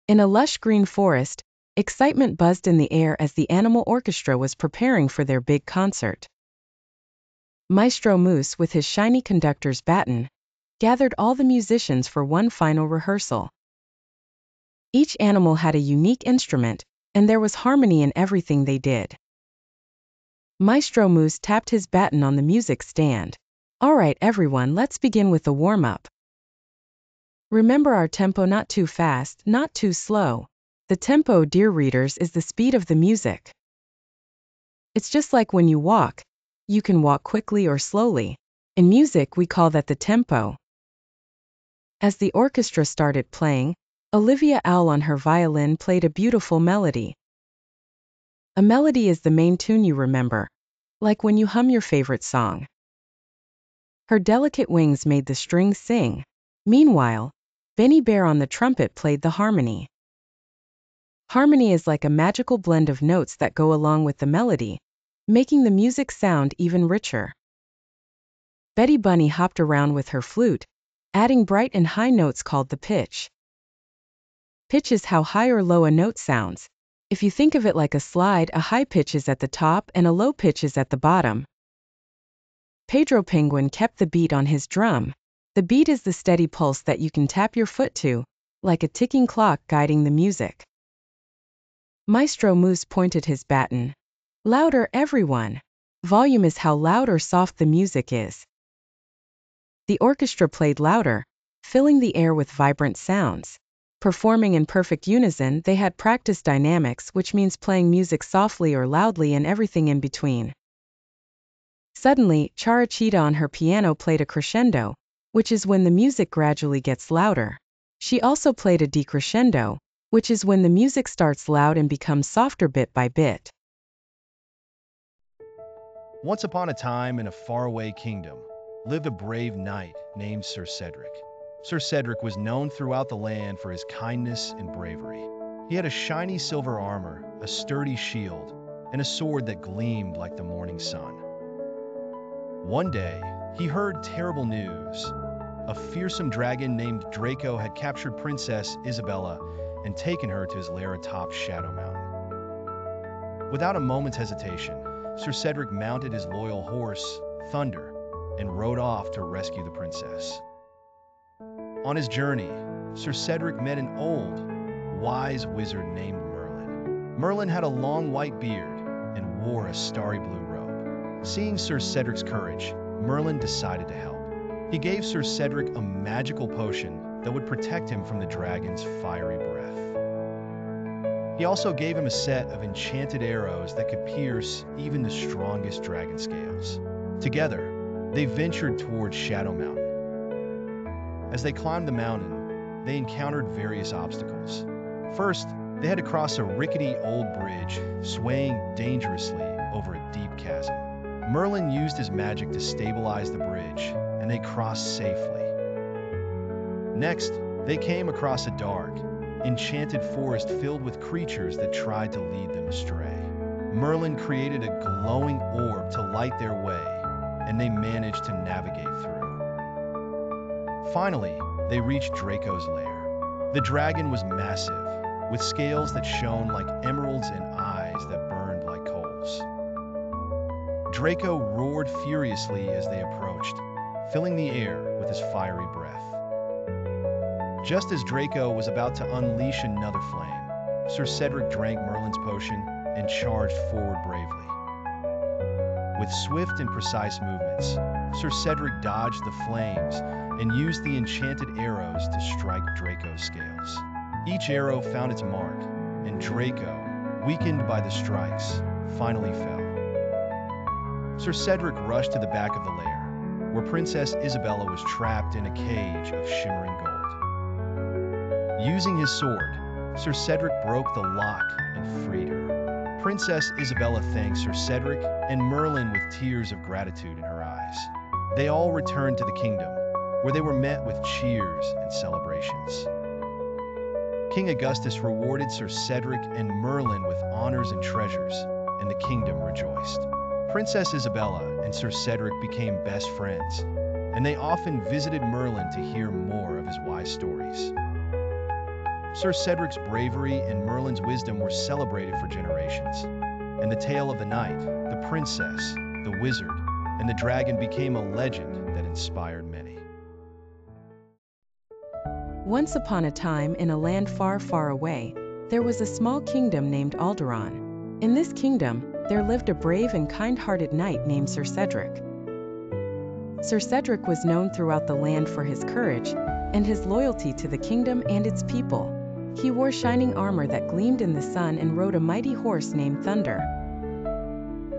In a lush green forest, excitement buzzed in the air as the animal orchestra was preparing for their big concert. Maestro Moose, with his shiny conductor's baton, gathered all the musicians for one final rehearsal. Each animal had a unique instrument, and there was harmony in everything they did. Maestro Moose tapped his baton on the music stand. "All right, everyone, let's begin with the warm-up. Remember our tempo: not too fast, not too slow. The tempo, dear readers, is the speed of the music. It's just like when you walk. You can walk quickly or slowly. In music, we call that the tempo." As the orchestra started playing, Olivia Owl on her violin played a beautiful melody. A melody is the main tune you remember, like when you hum your favorite song. Her delicate wings made the strings sing. Meanwhile, Benny Bear on the trumpet played the harmony. Harmony is like a magical blend of notes that go along with the melody, making the music sound even richer. Betty Bunny hopped around with her flute, adding bright and high notes called the pitch. Pitch is how high or low a note sounds. If you think of it like a slide, a high pitch is at the top and a low pitch is at the bottom. Pedro Penguin kept the beat on his drum. The beat is the steady pulse that you can tap your foot to, like a ticking clock guiding the music. Maestro Moose pointed his baton. "Louder, everyone." Volume is how loud or soft the music is. The orchestra played louder, filling the air with vibrant sounds. Performing in perfect unison, they had practiced dynamics, which means playing music softly or loudly and everything in between. Suddenly, Charachita on her piano played a crescendo, which is when the music gradually gets louder. She also played a decrescendo, which is when the music starts loud and becomes softer bit by bit. Once upon a time, in a faraway kingdom, lived a brave knight named Sir Cedric. Sir Cedric was known throughout the land for his kindness and bravery. He had a shiny silver armor, a sturdy shield, and a sword that gleamed like the morning sun. One day, he heard terrible news. A fearsome dragon named Draco had captured Princess Isabella and taken her to his lair atop Shadow Mountain. Without a moment's hesitation, Sir Cedric mounted his loyal horse, Thunder, and rode off to rescue the princess. On his journey, Sir Cedric met an old, wise wizard named Merlin. Merlin had a long white beard and wore a starry blue robe. Seeing Sir Cedric's courage, Merlin decided to help. He gave Sir Cedric a magical potion that would protect him from the dragon's fiery breath. He also gave him a set of enchanted arrows that could pierce even the strongest dragon scales. Together, they ventured towards Shadow Mountain. As they climbed the mountain, they encountered various obstacles. First, they had to cross a rickety old bridge, swaying dangerously over a deep chasm. Merlin used his magic to stabilize the bridge, and they crossed safely. Next, they came across a dark, enchanted forest filled with creatures that tried to lead them astray. Merlin created a glowing orb to light their way, and they managed to navigate through. Finally, they reached Draco's lair. The dragon was massive, with scales that shone like emeralds and eyes that burned like coals. Draco roared furiously as they approached, filling the air with his fiery breath. Just as Draco was about to unleash another flame, Sir Cedric drank Merlin's potion and charged forward bravely. With swift and precise movements, Sir Cedric dodged the flames and used the enchanted arrows to strike Draco's scales. Each arrow found its mark, and Draco, weakened by the strikes, finally fell. Sir Cedric rushed to the back of the lair, where Princess Isabella was trapped in a cage of shimmering gold. Using his sword, Sir Cedric broke the lock and freed her. Princess Isabella thanked Sir Cedric and Merlin with tears of gratitude in her eyes. They all returned to the kingdom, where they were met with cheers and celebrations. King Augustus rewarded Sir Cedric and Merlin with honors and treasures, and the kingdom rejoiced. Princess Isabella and Sir Cedric became best friends, and they often visited Merlin to hear more of his wise stories. Sir Cedric's bravery and Merlin's wisdom were celebrated for generations. And the tale of the knight, the princess, the wizard, and the dragon became a legend that inspired many. Once upon a time, in a land far, far away, there was a small kingdom named Alderaan. In this kingdom, there lived a brave and kind-hearted knight named Sir Cedric. Sir Cedric was known throughout the land for his courage and his loyalty to the kingdom and its people. He wore shining armor that gleamed in the sun and rode a mighty horse named Thunder.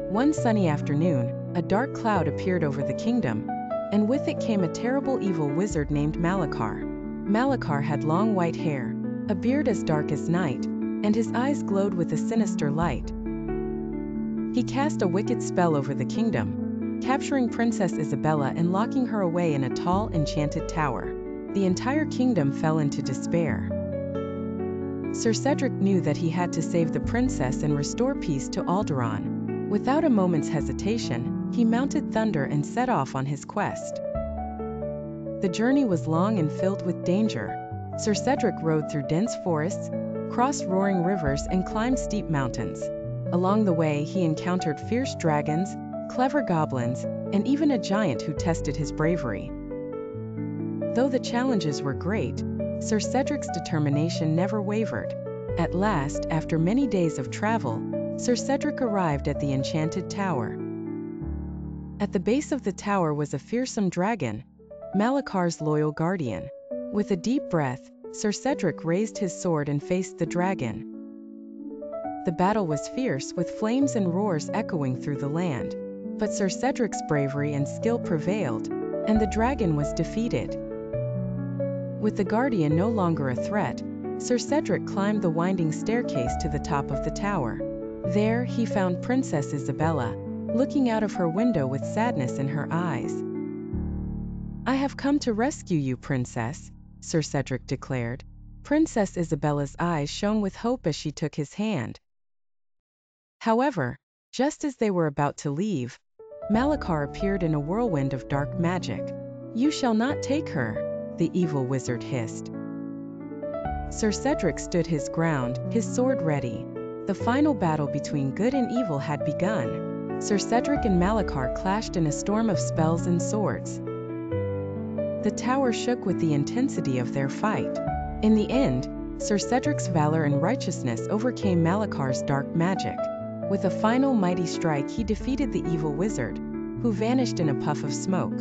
One sunny afternoon, a dark cloud appeared over the kingdom, and with it came a terrible evil wizard named Malachar. Malachar had long white hair, a beard as dark as night, and his eyes glowed with a sinister light. He cast a wicked spell over the kingdom, capturing Princess Isabella and locking her away in a tall, enchanted tower. The entire kingdom fell into despair. Sir Cedric knew that he had to save the princess and restore peace to Alderaan. Without a moment's hesitation, he mounted Thunder and set off on his quest. The journey was long and filled with danger. Sir Cedric rode through dense forests, crossed roaring rivers, and climbed steep mountains. Along the way, he encountered fierce dragons, clever goblins, and even a giant who tested his bravery. Though the challenges were great, Sir Cedric's determination never wavered. At last, after many days of travel, Sir Cedric arrived at the enchanted tower. At the base of the tower was a fearsome dragon, Malachar's loyal guardian. With a deep breath, Sir Cedric raised his sword and faced the dragon. The battle was fierce, with flames and roars echoing through the land. But Sir Cedric's bravery and skill prevailed, and the dragon was defeated. With the guardian no longer a threat, Sir Cedric climbed the winding staircase to the top of the tower. There, he found Princess Isabella, looking out of her window with sadness in her eyes. "I have come to rescue you, Princess," Sir Cedric declared. Princess Isabella's eyes shone with hope as she took his hand. However, just as they were about to leave, Malachar appeared in a whirlwind of dark magic. "You shall not take her," the evil wizard hissed. Sir Cedric stood his ground, his sword ready. The final battle between good and evil had begun. Sir Cedric and Malachar clashed in a storm of spells and swords. The tower shook with the intensity of their fight. In the end, Sir Cedric's valor and righteousness overcame Malachar's dark magic. With a final mighty strike, he defeated the evil wizard, who vanished in a puff of smoke.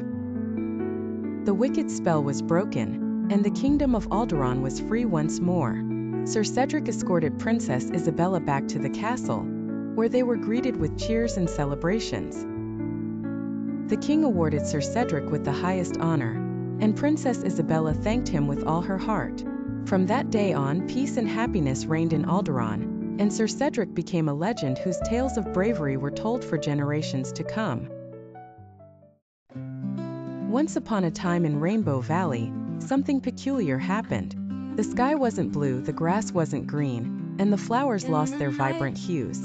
The wicked spell was broken, and the kingdom of Alderaan was free once more. Sir Cedric escorted Princess Isabella back to the castle, where they were greeted with cheers and celebrations. The king awarded Sir Cedric with the highest honor, and Princess Isabella thanked him with all her heart. From that day on, peace and happiness reigned in Alderaan, and Sir Cedric became a legend whose tales of bravery were told for generations to come. Once upon a time in Rainbow Valley, something peculiar happened. The sky wasn't blue, the grass wasn't green, and the flowers lost their vibrant hues.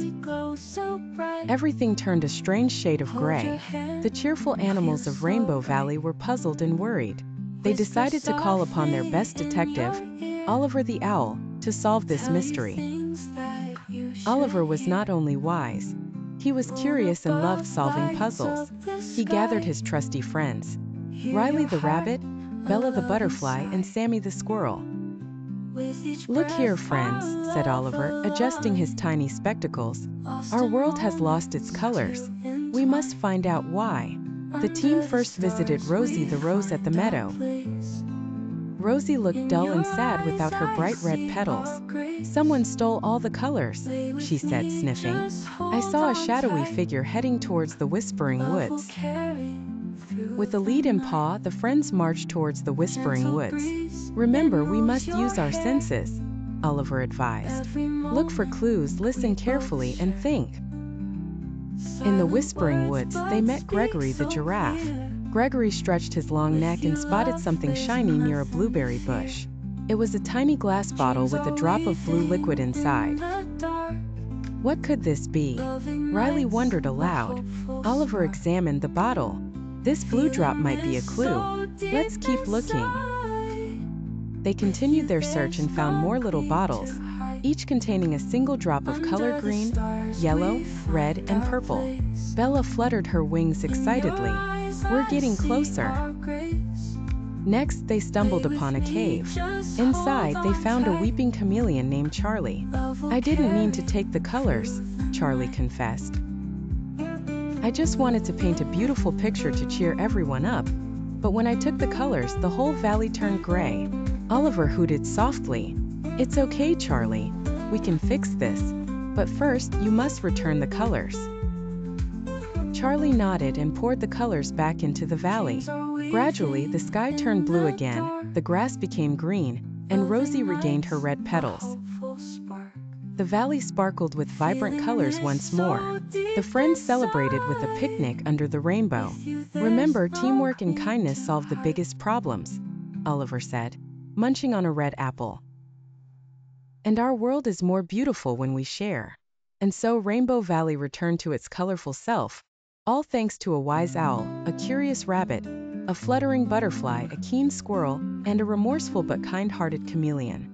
Everything turned a strange shade of gray. The cheerful animals of Rainbow Valley were puzzled and worried. They decided to call upon their best detective, Oliver the Owl, to solve this mystery. Oliver was not only wise, he was curious and loved solving puzzles. He gathered his trusty friends, Riley the rabbit, Bella the butterfly, and Sammy the squirrel. "Look here, friends," said Oliver, adjusting his tiny spectacles. "Our world has lost its colors. We must find out why." The team first visited Rosie the rose at the meadow. Rosie looked dull and sad without her bright red petals. "Someone stole all the colors," she said, sniffing. "I saw a shadowy figure heading towards the Whispering Woods." With a lead in paw, the friends marched towards the Whispering Woods. "Remember, we must use our senses," Oliver advised. "Look for clues, listen carefully, and think." In the Whispering Woods, they met Gregory the giraffe. Gregory stretched his long neck and spotted something shiny near a blueberry bush. It was a tiny glass bottle with a drop of blue liquid inside. What could this be? Riley wondered aloud. Oliver examined the bottle. "This blue drop might be a clue. Let's keep looking." They continued their search and found more little bottles, each containing a single drop of color green, yellow, red, and purple. Bella fluttered her wings excitedly. We're getting closer. Next, they stumbled upon a cave. Inside, they found a weeping chameleon named Charlie. I didn't mean to take the colors, Charlie confessed. I just wanted to paint a beautiful picture to cheer everyone up. But when I took the colors, the whole valley turned gray. Oliver hooted softly. It's okay, Charlie. We can fix this. But first, you must return the colors. Charlie nodded and poured the colors back into the valley. Gradually, the sky turned blue again, the grass became green, and Rosie regained her red petals. The valley sparkled with vibrant colors once more. The friends celebrated with a picnic under the rainbow. Remember, teamwork and kindness solve the biggest problems, Oliver said, munching on a red apple. And our world is more beautiful when we share. And so Rainbow Valley returned to its colorful self, all thanks to a wise owl, a curious rabbit, a fluttering butterfly, a keen squirrel, and a remorseful but kind-hearted chameleon.